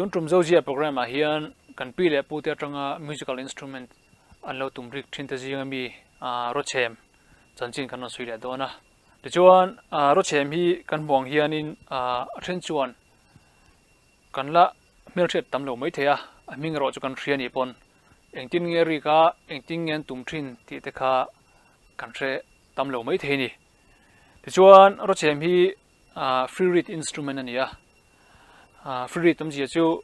tun trum zo zia program a hian kan pi le pu te atanga musical instrument an lo tum rik thin te zinga mi ro chem chanchin kan sui le dona ti chuan ro chem hi kan buang hianin a then chuan kan la mel thet tam lo mai theya a ming ro chu kan thriani pon engtin nge ri ka engting ngen tum thin ti te kha kan thre tam lo mai the ni ti chuan ro chem hi free reed instrument ania free reed tam ji chu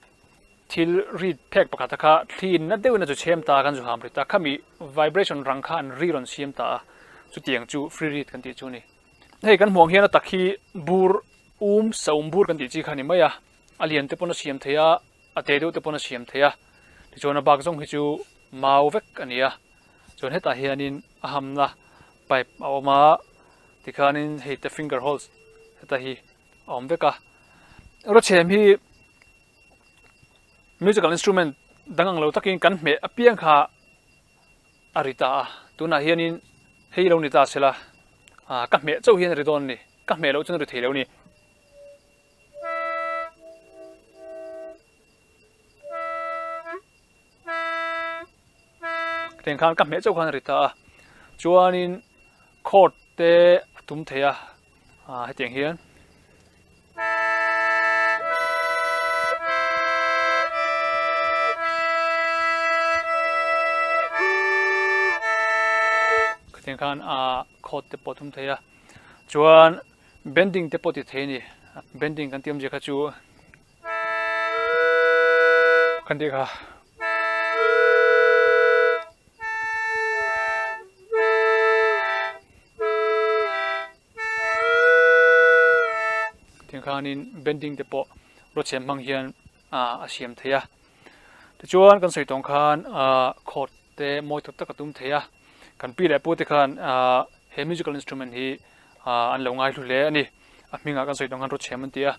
thil reed phek pakata kha thin na deu na chu chem ta kan ju ham ri ta khami vibration rang kha an ri ron siam ta chu tiang chu free reed kan ti chu ni hei kan muang hian takhi bur saum bur kan ti chi khani maya alian te pona siam theya ate deu te pona siam theya ti chona bak jong hi chu mau vek ania chon heta hianin ahamna pipe awma tikhanin hei te finger holes heta hi awm veka ro chem hi musical instrument dangang lo takin kan me apiang kha arita tuna hianin hei lo ni ta sela ka me chau hian ri don ni ka me lo chun ri thei lo ni ten khan ka me chau khan ri ta chuanin chord te tum theya hetiang hian ten khan chord te potum theya chuan bending te poti the ni bending kan tiam je kha chu kan de kha ten khanin bending te po ro chem mang hian a siam theya te chuan kan soi tong khan chord te moi thot tak tum theya kan pi le pu te khan he musical instrument hi an lo ngai hlu le ani a minga kan soi tong kan ro chem an tia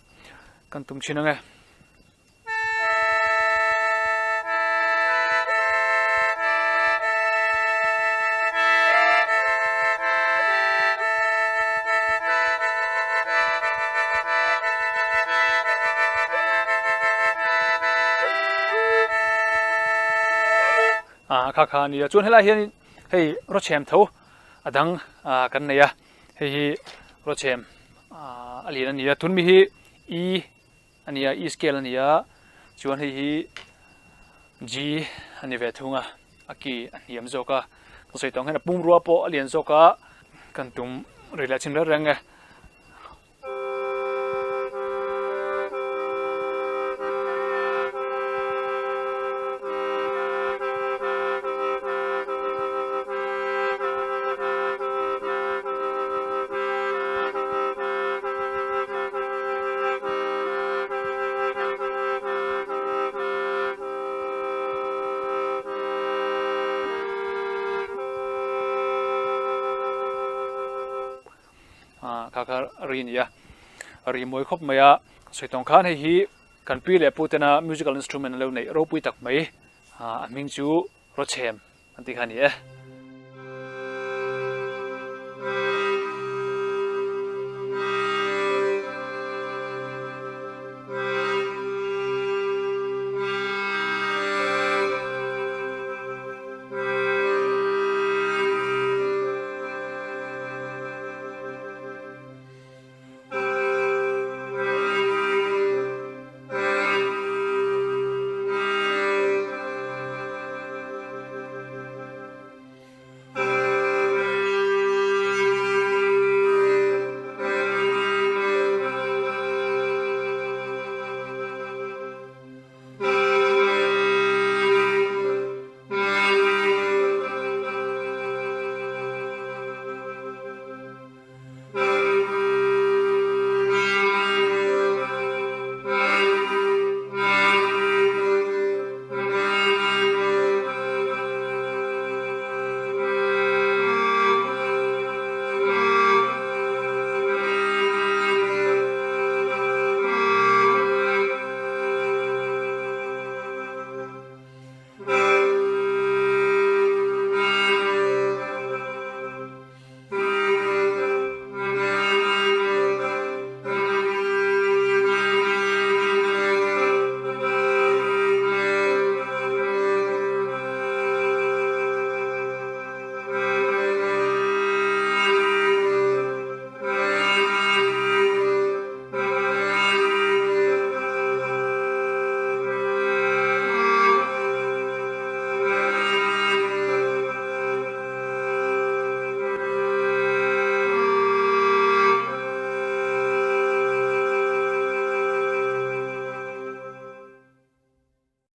kan tum china nge kha ni chuan hela hian hei ro chem tho adang kan nei a hei ro chem alian ania tun mi hi e ania e scale ania chuan hei g ani ve thunga aki aniam zoka ko sei tong hena pum ruwa po alian zoka kan tum rela chin ra rang kha rin ya ri moi khop maya soi tong khan hi kan pi le putena musical instrument lo nei ro pui tak mai aming chu ro chem anti khani